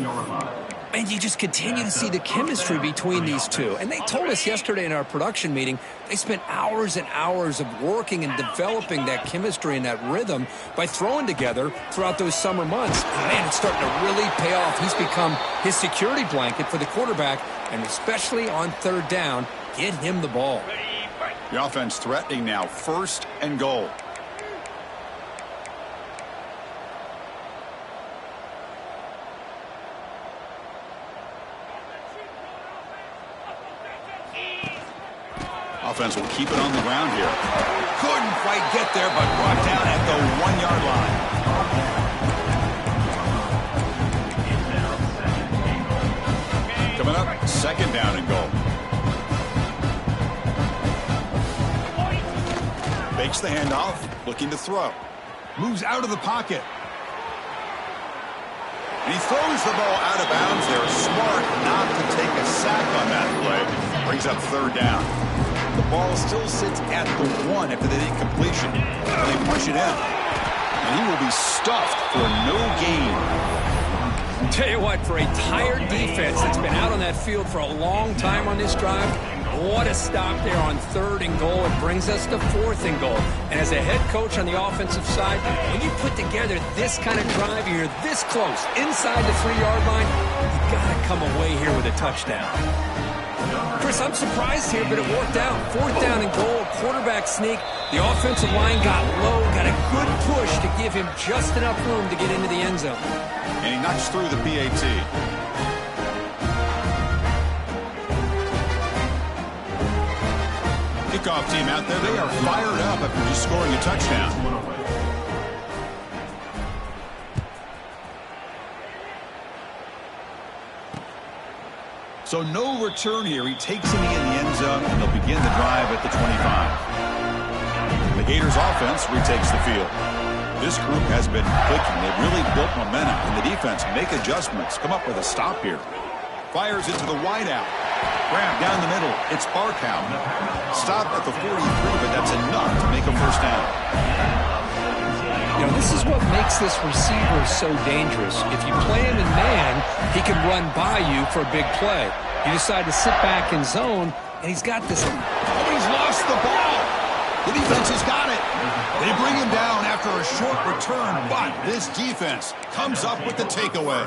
Speaker 2: And you just continue to see the chemistry between these two. And they told us yesterday in our production meeting, they spent hours and hours of working and developing that chemistry and that rhythm by throwing together throughout those summer months. Man, it's starting to really pay off. He's become his security blanket for the quarterback, and especially on third down, get him the ball.
Speaker 1: The offense threatening now, 1st and goal. Offense will keep it on the ground here. Couldn't quite get there, but brought down at the 1-yard line. Coming up, second down and goal. Fakes the handoff, looking to throw. Moves out of the pocket. And he throws the ball out of bounds there. Smart not to take a sack on that play. Brings up third down. The ball still sits at the 1 after the incompletion. And they push it in. And he will be stuffed for no gain.
Speaker 2: Tell you what, for a tired defense that's been out on that field for a long time on this drive, what a stop there on third and goal. It brings us to 4th and goal. And as a head coach on the offensive side, when you put together this kind of drive, you're this close, inside the 3-yard line, you got to come away here with a touchdown. Chris, I'm surprised here, but it worked out. 4th down and goal, quarterback sneak. The offensive line got low, got a good push to give him just enough room to get into the end zone.
Speaker 1: And he knocks through the PAT. Kickoff team out there, they are fired up after just scoring a touchdown. So no return here. He takes it in the end zone, and they'll begin the drive at the 25. The Gators offense retakes the field. This group has been clicking. They've really built momentum, and the defense make adjustments. Come up with a stop here. Fires it to the wideout. Grab down the middle. It's Barkow. Stop at the 43, but that's enough to make a first down.
Speaker 2: You know, this is what makes this receiver so dangerous. If you play him in man, he can run by you for a big play. You decide to sit back in zone, and he's got this.
Speaker 1: Oh, he's lost the ball. The defense has got it. They bring him down after a short return, but this defense comes up with the takeaway.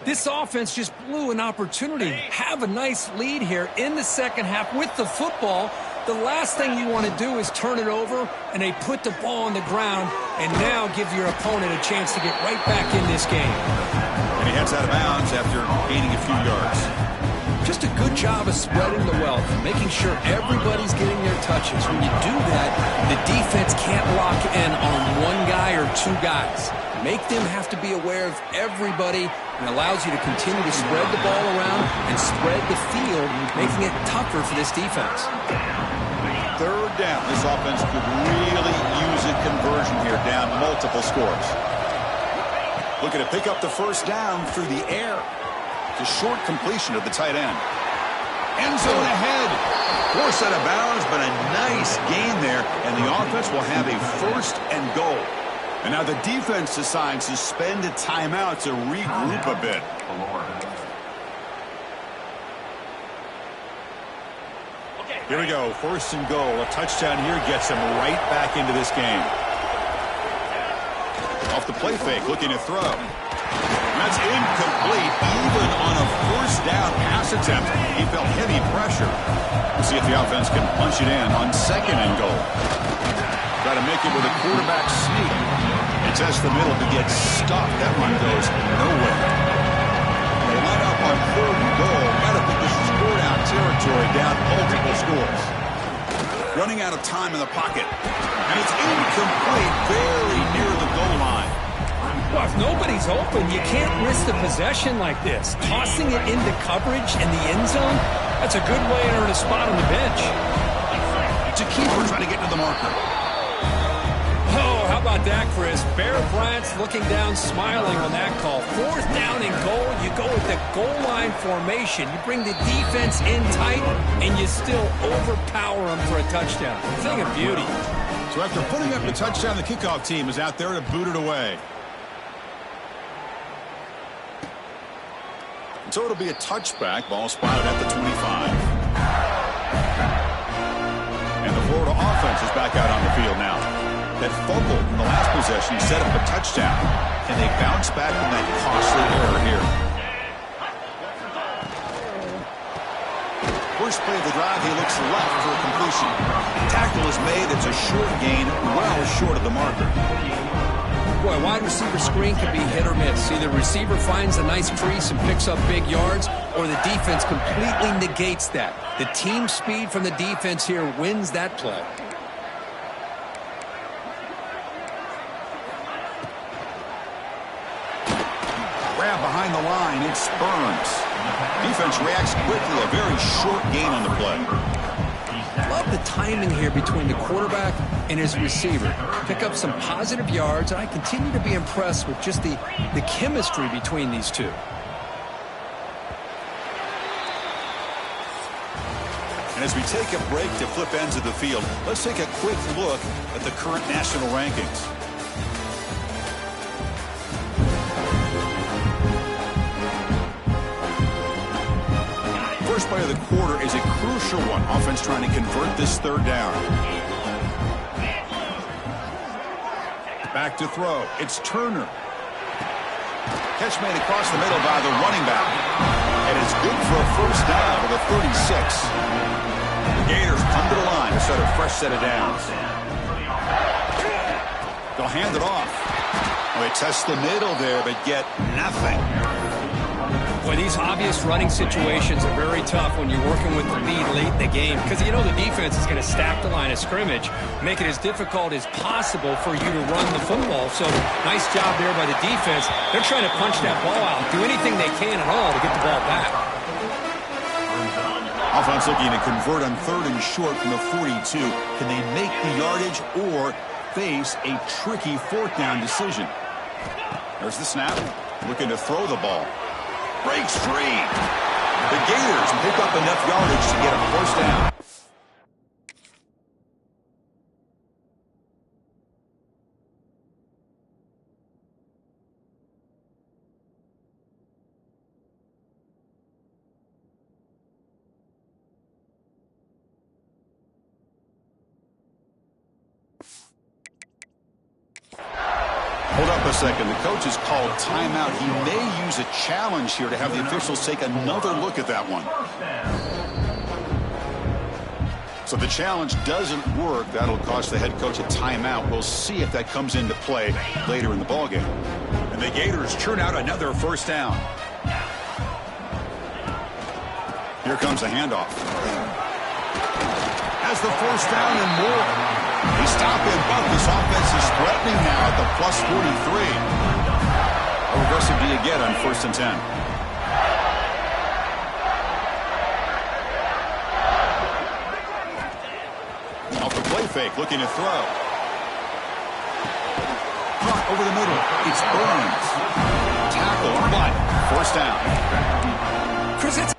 Speaker 2: This offense just blew an opportunity. Have a nice lead here in the second half with the football. The last thing you want to do is turn it over, and they put the ball on the ground and now give your opponent a chance to get right back in this game.
Speaker 1: And he heads out of bounds after gaining a few yards.
Speaker 2: Just a good job of spreading the wealth, making sure everybody's getting their touches. When you do that, the defense can't lock in on one guy or two guys. Make them have to be aware of everybody, and allows you to continue to spread the ball around and spread the field, making it tougher for this defense.
Speaker 1: Third down. This offense could really use a conversion here, down multiple scores. Looking to pick up the first down through the air. The short completion of the tight end. End zone ahead. Forced out of bounds, but a nice gain there, and the offense will have a first and goal. And now the defense decides to spend a timeout to regroup a bit. Here we go. First and goal. A touchdown here gets them right back into this game. Off the play fake, looking to throw. That's incomplete. Even on a first down pass attempt, he felt heavy pressure. We'll see if the offense can punch it in on second and goal. Got to make it with a quarterback sneak. It tests the middle to get stopped. That one goes nowhere. They line up on third and goal. Got to think this is score-down territory, down multiple scores. Running out of time in the pocket. And it's incomplete, very near the goal line.
Speaker 2: Well, if nobody's open, you can't risk the possession like this. Tossing it into coverage in the end zone, that's a good way to earn a spot on the bench.
Speaker 1: It's a keeper trying to get to the marker.
Speaker 2: Oh, how about that, Chris? Bear Bryant's looking down, smiling on that call. Fourth down and goal, you go with the goal line formation. You bring the defense in tight, and you still overpower them for a touchdown. Thing of beauty.
Speaker 1: So after putting up the touchdown, the kickoff team is out there to boot it away. So it'll be a touchback. Ball spotted at the 25. And the Florida offense is back out on the field now. That fumble in the last possession set up a touchdown. And they bounce back from that costly error here. First play of the drive, he looks left for a completion. Tackle is made. It's a short gain, well short of the marker.
Speaker 2: Boy, wide receiver screen can be hit or miss. Either the receiver finds a nice crease and picks up big yards, or the defense completely negates that. The team speed from the defense here wins that play.
Speaker 1: Grab behind the line, it's Burns. Defense reacts quickly, a very short gain on the play.
Speaker 2: Love the timing here between the quarterback and his receiver. Pick up some positive yards, and I continue to be impressed with just the chemistry between these two.
Speaker 1: And as we take a break to flip ends of the field, let's take a quick look at the current national rankings. First play of the quarter is a crucial one. Offense trying to convert this third down. Back to throw. It's Turner. Catch made across the middle by the running back. And it's good for a first down with a 36. The Gators come to the line to start a fresh set of downs. They'll hand it off. Well, they test the middle there, but get nothing.
Speaker 2: Boy, these obvious running situations are very tough when you're working with the lead late in the game, because you know the defense is going to stack the line of scrimmage, make it as difficult as possible for you to run the football. So nice job there by the defense. They're trying to punch that ball out, do anything they can at all to get the ball back.
Speaker 1: Offense looking to convert on third and short from the 42. Can they make the yardage, or face a tricky fourth down decision. There's the snap. Looking to throw the ball. Breaks free. The Gators pick up enough yardage to get a first down. Hold up a second. The coach has called timeout. He may use a challenge here to have the officials take another look at that one. So the challenge doesn't work. That'll cost the head coach a timeout. We'll see if that comes into play later in the ballgame. And the Gators churn out another first down. Here comes a handoff. Has the first down and more. They stop him, but this offense is threatening now at the plus 43. How aggressive do you get on 1st and 10? Off the play fake, looking to throw. Caught over the middle. It's Burns. Tackle, but first down.
Speaker 2: Chris, it's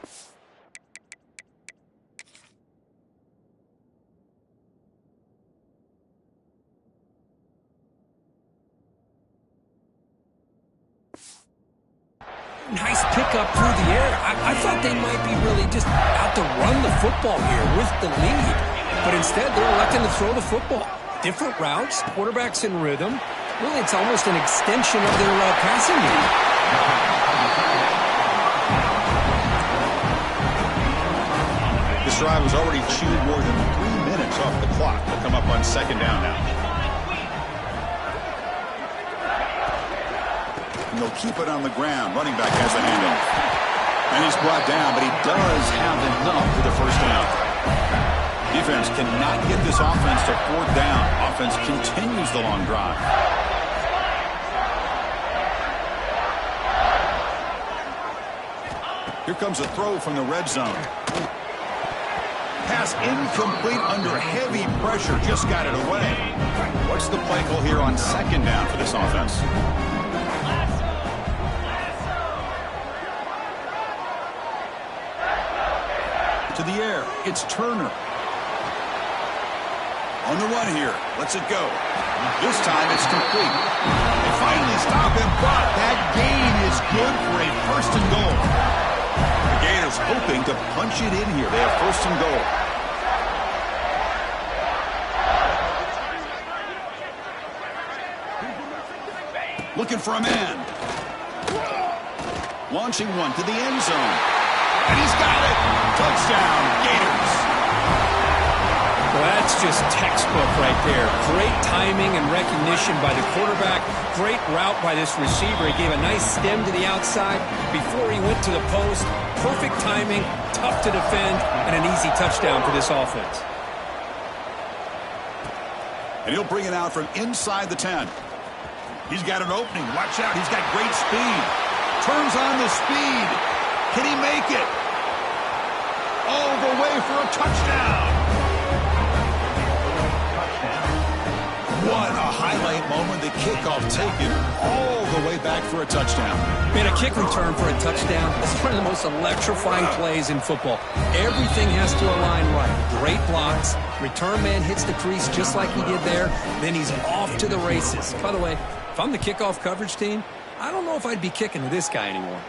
Speaker 2: nice pickup through the air. I thought they might be really just out to run the football here with the lead. But instead, they're electing to throw the football. Different routes, quarterbacks in rhythm. Really, it's almost an extension of their passing game.
Speaker 1: This drive has already chewed more than 3 minutes off the clock. They'll come up on 2nd down now. And they'll keep it on the ground. Running back has the handoff. And he's brought down, but he does have enough for the first down. Defense cannot get this offense to 4th down. Offense continues the long drive. Here comes a throw from the red zone. Pass incomplete under heavy pressure. Just got it away. What's the play call here on 2nd down for this offense? To the air, it's Turner. On the run here, lets it go. This time it's complete. They finally stop him, but that gain is good for a 1st and goal. The Gators hoping to punch it in here. They have 1st and goal. Looking for a man. Launching one to the end zone. And he's got it. Touchdown, Gators.
Speaker 2: Well, that's just textbook right there. Great timing and recognition by the quarterback. Great route by this receiver. He gave a nice stem to the outside before he went to the post. Perfect timing, tough to defend, and an easy touchdown for this offense.
Speaker 1: And he'll bring it out from inside the 10. He's got an opening. Watch out. He's got great speed. Turns on the speed. Can he make it? All the way for a touchdown. What a highlight moment. The kickoff taken all the way back for a touchdown.
Speaker 2: Man, a kick return for a touchdown is one of the most electrifying plays in football. Everything has to align right. Great blocks. Return man hits the crease just like he did there. Then he's off to the races. By the way, if I'm the kickoff coverage team, I don't know if I'd be kicking to this guy anymore.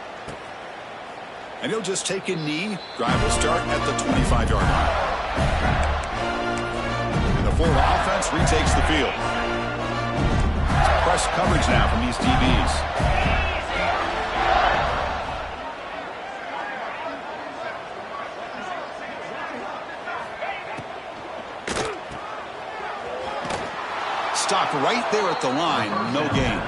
Speaker 1: And he'll just take a knee. Drive will start at the 25-yard line. And the Florida offense retakes the field. Press coverage now from these DBs. Stopped right there at the line. No gain.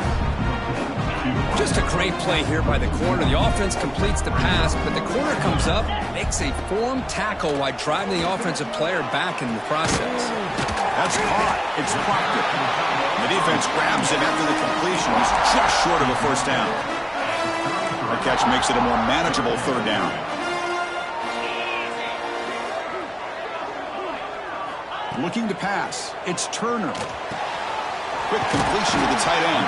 Speaker 2: Just a great play here by the corner. The offense completes the pass, but the corner comes up, makes a form tackle while driving the offensive player back in the process.
Speaker 1: That's caught. It's Proctor. The defense grabs him after the completion. He's just short of a first down. That catch makes it a more manageable 3rd down. Looking to pass. It's Turner. Quick completion to the tight end.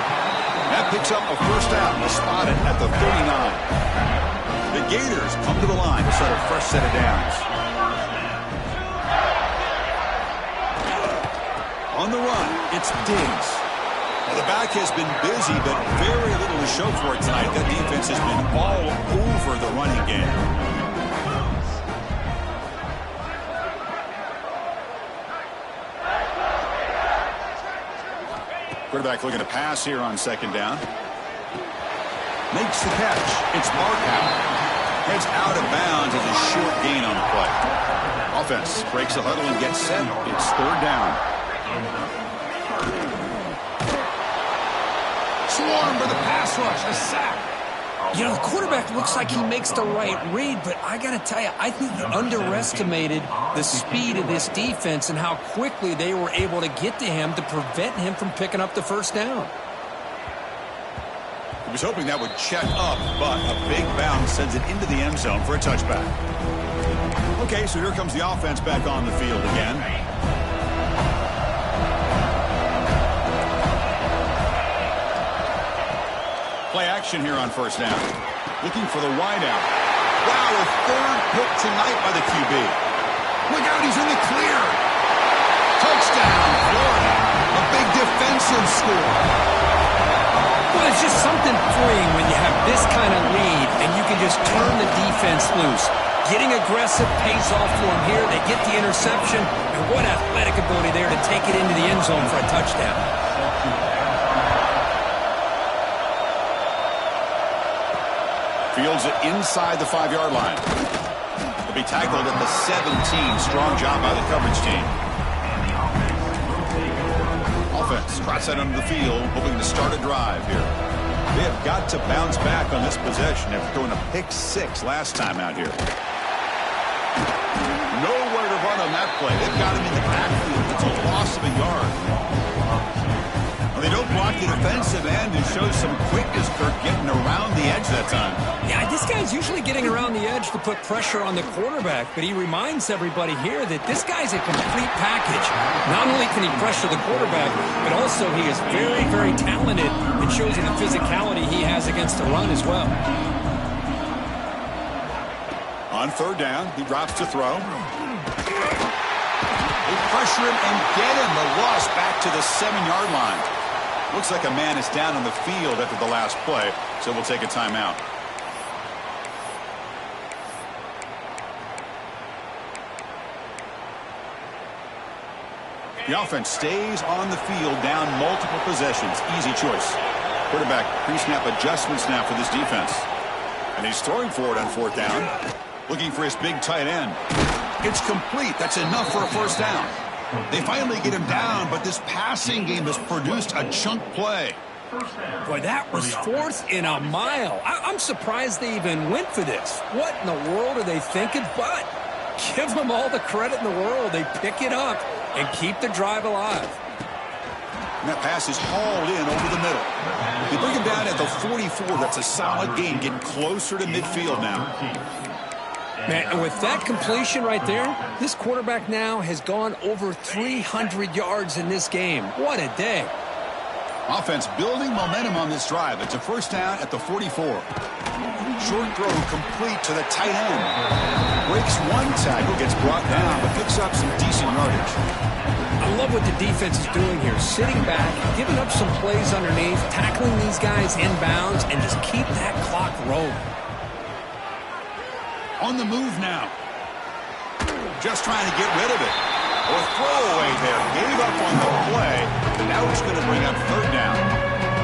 Speaker 1: That picks up a first down. Spotted at the 39. The Gators come to the line to start a fresh set of downs. On the run, it's Diggs. Well, the back has been busy, but very little to show for it tonight. That defense has been all over the running game. Quarterback looking to pass here on second down. Makes the catch. It's Markow. Heads out of bounds as a short gain on the play. Offense breaks the huddle and gets set. It's third down.
Speaker 2: Swarm for the pass rush. A sack. You know, the quarterback looks like he makes the right read, but I got to tell you, I think he underestimated the speed of this defense and how quickly they were able to get to him to prevent him from picking up the first down.
Speaker 1: He was hoping that would check up, but a big bounce sends it into the end zone for a touchback. Okay, so here comes the offense back on the field again. Play action here on first down. Looking for the wideout. Wow, a third pick tonight by the QB. Look out, he's in the clear. Touchdown, Florida. A big defensive score.
Speaker 2: Well, it's just something freeing when you have this kind of lead and you can just turn the defense loose. Getting aggressive pays off for them here. They get the interception, and what athletic ability there to take it into the end zone for a touchdown.
Speaker 1: Fields it inside the 5-yard line. He'll be tackled at the 17. Strong job by the coverage team. Offense trots out onto the field, hoping to start a drive here. They have got to bounce back on this possession after throwing a pick 6 last time out here. Nowhere to run on that play. They've got him in the backfield. It's a loss of a yard. Well, they don't block the defensive end and show some quickness, Kirk, getting around the edge that time.
Speaker 2: Yeah, this guy's usually getting around the edge to put pressure on the quarterback, but he reminds everybody here that this guy's a complete package. Not only can he pressure the quarterback, but also he is very, very talented and shows in the physicality he has against the run as well.
Speaker 1: On third down, he drops to throw. They pressure him and get him. The loss back to the 7-yard line. Looks like a man is down on the field after the last play, so we'll take a timeout. The offense stays on the field down multiple possessions. Easy choice. Quarterback pre-snap adjustments now for this defense. And he's throwing for it on fourth down. Looking for his big tight end. It's complete. That's enough for a first down. They finally get him down, but this passing game has produced a chunk play.
Speaker 2: Boy, that was 4th and a mile. I'm surprised they even went for this. What in the world are they thinking? But give them all the credit in the world. They pick it up and keep the drive alive.
Speaker 1: And that pass is hauled in over the middle. They bring him down at the 44. That's a solid gain, getting closer to midfield now.
Speaker 2: Man, and with that completion right there, this quarterback now has gone over 300 yards in this game. What a day.
Speaker 1: Offense building momentum on this drive. It's a first down at the 44. Short throw complete to the tight end. Breaks one tackle, gets brought down, but picks up some decent yardage.
Speaker 2: I love what the defense is doing here. Sitting back, giving up some plays underneath, tackling these guys inbounds, and just keep that clock rolling.
Speaker 1: On the move now. Just trying to get rid of it. Or throwaway there. Gave up on the play, but now it's going to bring up third down.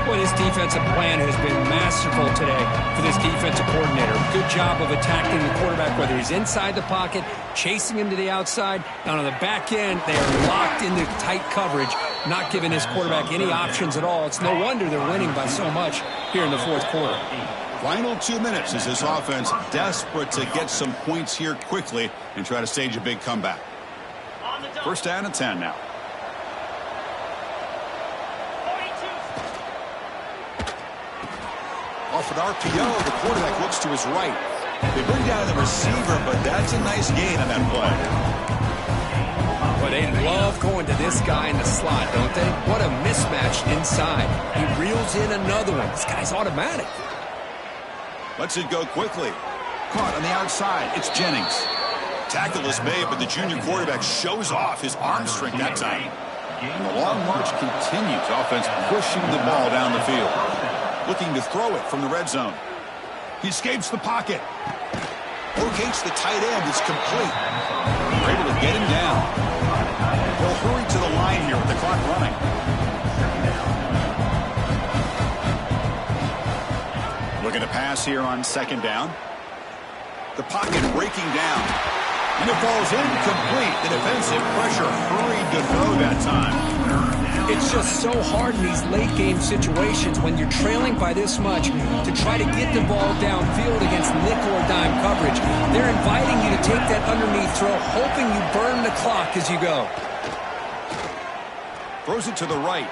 Speaker 2: Well, this defensive plan has been masterful today for this defensive coordinator. Good job of attacking the quarterback, whether he's inside the pocket, chasing him to the outside. And on the back end, they are locked into tight coverage, not giving this quarterback any options at all. It's no wonder they're winning by so much here in the fourth quarter.
Speaker 1: Final 2 minutes as this offense desperate to get some points here quickly and try to stage a big comeback. First down and 10 now. Off an RPO, the quarterback looks to his right. They bring down the receiver, but that's a nice gain on that play.
Speaker 2: Well, they love going to this guy in the slot, don't they? What a mismatch inside. He reels in another one. This guy's automatic.
Speaker 1: Lets it go quickly. Caught on the outside. It's Jennings. Tackle is made, but the junior quarterback shows off his arm strength that time. And the long march continues. Offense pushing the ball down the field. Looking to throw it from the red zone. He escapes the pocket. Locates the tight end. It's complete. They're able to get him down. He'll hurry to the line here with the clock running. Looking to pass here on second down. The pocket breaking down. And it falls incomplete. The defensive pressure hurried to throw that time.
Speaker 2: It's just so hard in these late-game situations when you're trailing by this much to try to get the ball downfield against nickel or dime coverage. They're inviting you to take that underneath throw, hoping you burn the clock as you go.
Speaker 1: Throws it to the right.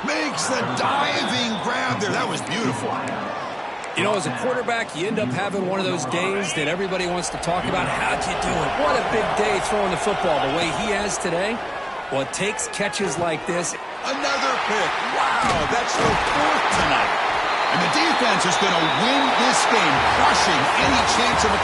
Speaker 1: Makes the diving grab there. That was beautiful.
Speaker 2: You know, as a quarterback, you end up having one of those days that everybody wants to talk about. How'd you do it? What a big day throwing the football the way he has today. Well, it takes catches like this.
Speaker 1: Another pick. Wow, that's the fourth tonight. And the defense is going to win this game, crushing any chance of a